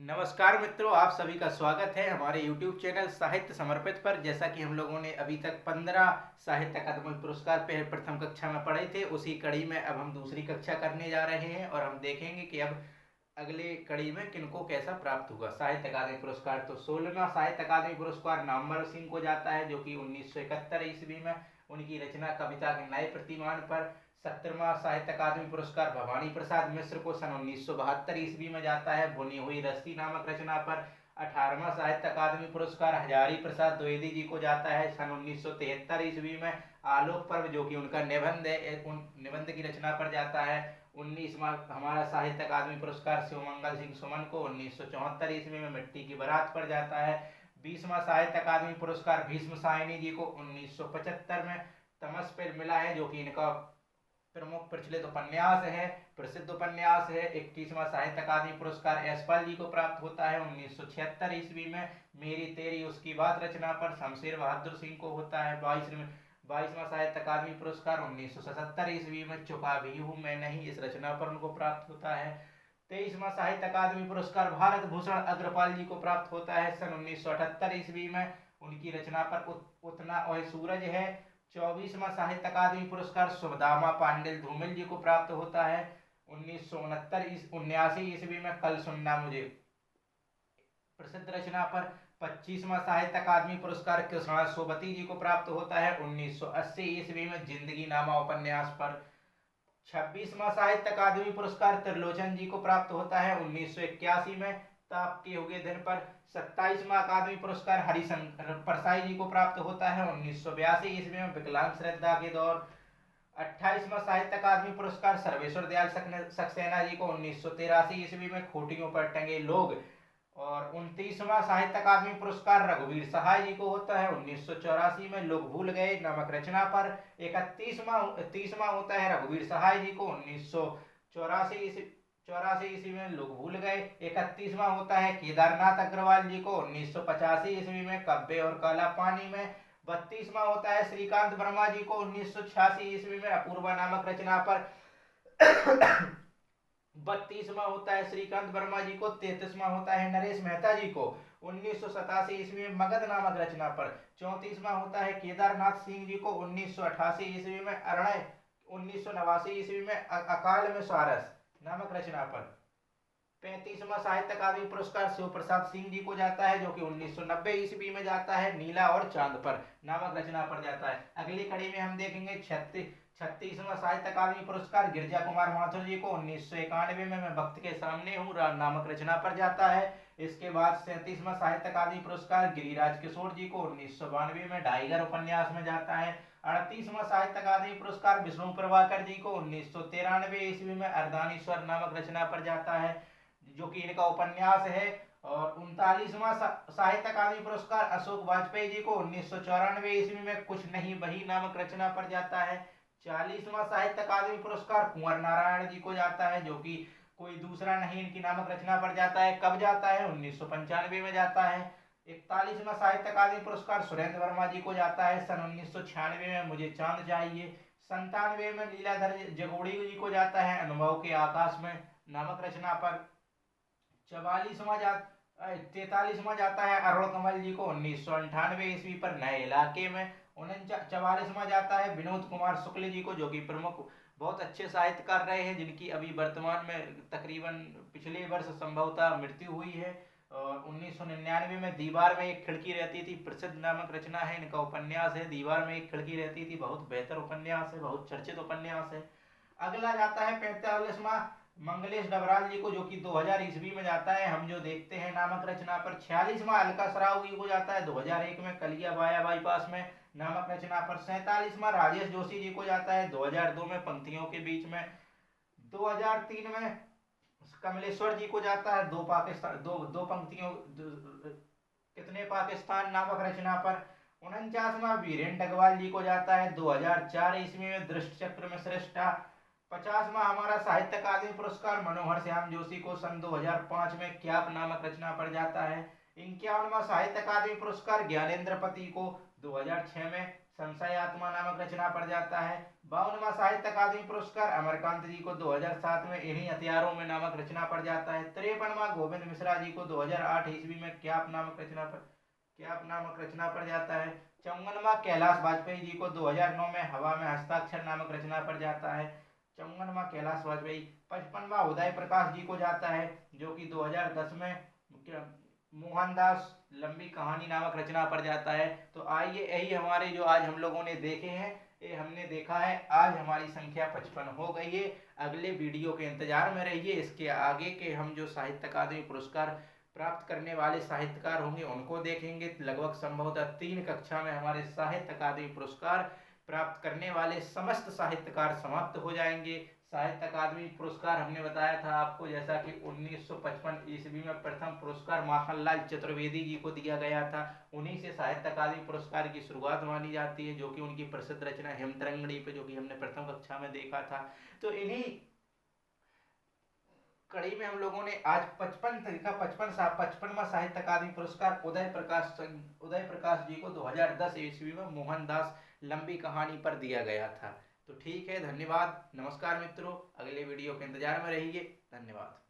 नमस्कार मित्रों, आप सभी का स्वागत है हमारे YouTube चैनल साहित्य समर्पित पर। जैसा कि हम लोगों ने अभी तक 15 साहित्य अकादमी पुरस्कार पे प्रथम कक्षा में पढ़े थे, उसी कड़ी में अब हम दूसरी कक्षा करने जा रहे हैं और हम देखेंगे कि अब अगले कड़ी में किनको कैसा प्राप्त होगा साहित्य अकादमी पुरस्कार। तो 16वां साहित्य अकादमी पुरस्कार नामवर सिंह को जाता है, जो कि 1971 ईस्वी में उनकी रचना कविता के नए प्रतिमान पर। 17वां साहित्य अकादमी पुरस्कार भवानी प्रसाद मिश्र को सन 1972 ईस्वी में जाता है, बुनी हुई रस्सी नामक रचना पर। 18वां साहित्य अकादमी पुरस्कार हजारी प्रसाद द्विवेदी जी को जाता है सन 1973 ईस्वी में, आलोक पर्व, जो कि उनका निबंध है, उन निबंध की रचना पर जाता है। 19वां हमारा साहित्य अकादमी पुरस्कार शिवमंगल सिंह सुमन को 1974 ईस्वी में मिट्टी की बारात पर जाता है। 20वां साहित्य अकादमी पुरस्कार भीष्म सायनी जी को 1975 में तमस पर मिला है, जो कि इनका प्रमुख प्रचलित उपन्यास है, प्रसिद्ध उपन्यास है। 21वां साहित्य अकादमी पुरस्कार यशपाल जी को प्राप्त होता है 1976 ईस्वी में, मेरी तेरी उसकी बात रचना पर। शमशेर बहादुर सिंह को होता है 22वां साहित्य अकादमी पुरस्कार 1977 ईस्वी में, चुका भी हूँ मैं नहीं, इस रचना पर उनको प्राप्त होता है। 23वां साहित्य अकादमी पुरस्कार भारत भूषण अग्रपाल जी को प्राप्त होता है सन 1978 ईस्वी में, उनकी रचना पर उतना और सूरज है। 24वां साहित्य अकादमी पुरस्कार सुभदामा पांडेल धूमिल जी को प्राप्त होता है 1979 ईस्वी में, कल सुनना मुझे, प्रसिद्ध रचना पर। 25वां साहित्य अकादमी पुरस्कार कृष्णा सोबती जी को प्राप्त होता है 1980 ईस्वी में, जिंदगी नामा उपन्यास पर। 26वां साहित्य अकादमी पुरस्कार त्रिलोचन जी को प्राप्त होता है 1981 में, ताप के हुए दिन पर। 27वां अकादमी पुरस्कार हरिशंकर परसाई जी को प्राप्त होता है 1982 ईस्वी में, विकलांग श्रद्धा के दौर। 28वां साहित्य अकादमी पुरस्कार सर्वेश्वर दयाल सक्सेना जी को 1983 ईस्वी में, खूंटियों पर टंगे लोग। और 29वां साहित्य अकादमी पुरस्कार रघुवीर सहाय जी को होता है 1984 में, लोग भूल गए नामक रचना पर। 30वां होता है रघुवीर सहाय जी को 1984 ईस्वी में, लोग भूल गए। 31वां होता है केदारनाथ अग्रवाल जी को 1985 ईस्वी में, कब्बे और काला पानी में। 32वां होता है श्रीकांत वर्मा जी को 1986 ईस्वी में, अपूर्वा नामक रचना पर। 32वां होता है श्रीकांत वर्मा जी को। 33वां होता है नरेश मेहता जी को 1987 ईस्वी में, मगध नामक रचना पर। 34वां होता है केदारनाथ सिंह जी को 1988 ईस्वी में, अरणय 1989 ईस्वी में, अकाल में सारस नामक रचना पर। 35वां साहित्य अकादमी पुरस्कार शिव प्रसाद सिंह जी को जाता है, जो कि 1990 ईस्वी में जाता है, नीला और चांद पर नामक रचना पर जाता है। अगली कड़ी में हम देखेंगे 36वां साहित्य अकादमी पुरस्कार गिरजा कुमार माथुर जी को 1991 में, मैं वक्त के सामने हूँ नामक रचना पर जाता है। इसके बाद 37वां साहित्य अकादमी पुरस्कार गिरिराज किशोर जी को 1992 में, ढाईगर उपन्यास में जाता है। 38वां साहित्य अकादमी पुरस्कार विष्णु प्रभाकर जी को 1993 ईस्वी में, अर्धानीश्वर नामक रचना पर जाता है, जो कि इनका उपन्यास है। और 39वां साहित्य अकादमी पुरस्कार अशोक वाजपेयी जी को 1994 ईस्वी में, कुछ नहीं वही नामक रचना पर जाता है। 40वां साहित्य अकादमी पुरस्कार कुंवर नारायण जी को जाता है, जो कि कोई दूसरा नहीं इनकी नामक रचना पर जाता है। कब जाता है? 1995 में जाता है। 41वां साहित्य अकादमी पुरस्कार सुरेंद्र वर्मा जी को जाता है सन 1996 में, मुझे चांद चाहिए। 97 में लीलाधर जगोड़ी जी को जाता है, अनुभव के आकाश में नामक रचना पर। 43वां जाता है अरुण कमल जी को 1998 ईस्वी पर, नए इलाके में। 44वां जाता है विनोद कुमार शुक्ल जी को, जो कि प्रमुख बहुत अच्छे साहित्यकार रहे हैं, जिनकी अभी वर्तमान में तकरीबन पिछले वर्ष संभवतः मृत्यु हुई है। और 1999 में दीवार में एक खिड़की रहती थी, प्रसिद्ध नामक रचना है, इनका उपन्यास है दीवार में एक खिड़की रहती थी, बहुत बेहतर उपन्यास है, बहुत चर्चित उपन्यास है। अगला जाता है 45वां मंगलेश डबराल जी को, जो कि 2000 ईस्वी में जाता है, हम जो देखते हैं नामक रचना पर। 46वां अलका सराव जी को जाता है 2001 में, कलिया बाया बाईपास में नामक रचना पर। 47वां राजेश जोशी जी को जाता है 2002 में, पंक्तियों के बीच में। 2003 में कमलेश्वर जी को जाता है दो पाकिस्तान दो पंक्तियों कितने पाकिस्तान नामक रचना पर। 49वां वीरेन डगवाल जी को जाता है 2004 ईस्वी में, दृष्ट चक्र में श्रेष्ठा। 50वां हमारा साहित्य अकादमी पुरस्कार मनोहर श्याम जोशी को सन 2005 में क्याप नामक रचना पर जाता है। 51वां साहित्य अकादमी पुरस्कार ज्ञानेंद्र पति को 2006 में संशयात्मा नामक रचना पर जाता है। 52वां साहित्य अकादमी पुरस्कार अमरकांत जी को 2007 में इन्हीं हथियारों में नामक रचना पर जाता है। 53वां गोविंद मिश्रा जी को 2008 ईस्वी में क्या नामक रचना पर जाता है। 54वां कैलाश वाजपेयी जी को 2009 में हवा में हस्ताक्षर नामक रचना पर जाता है। 54वां कैलाश वाजपेयी। 55वां उदय प्रकाश जी को जाता है, जो कि 2010 में मोहनदास लंबी कहानी नामक रचना पर जाता है। तो आइए, यही हमारे जो आज हम लोगों ने देखे हैं, ये हमने देखा है। आज हमारी संख्या 55 हो गई है। अगले वीडियो के इंतजार में रहिए। इसके आगे के हम जो साहित्य अकादमी पुरस्कार प्राप्त करने वाले साहित्यकार होंगे उनको देखेंगे। लगभग संभवतः 3 कक्षा में हमारे साहित्य अकादमी पुरस्कार प्राप्त करने वाले समस्त साहित्यकार समाप्त हो जाएंगे। साहित्य अकादमी पुरस्कार हमने बताया था आपको, जैसा कि 1955 ईस्वी में प्रथम पुरस्कार माखनलाल चतुर्वेदी जी को दिया गया था। उन्हीं से साहित्य अकादमी पुरस्कार की शुरुआत मानी जाती है, जो कि उनकी प्रसिद्ध रचना हेमतरंगिणी पे, जो कि हमने प्रथम कक्षा में देखा था। तो इन्हीं कड़ी में हम लोगों ने आज 55वां साहित्य अकादमी पुरस्कार उदय प्रकाश जी को 2010 ईस्वी में मोहनदास लंबी कहानी पर दिया गया था। तो ठीक है, धन्यवाद, नमस्कार मित्रों। अगले वीडियो के इंतजार में रहिए। धन्यवाद।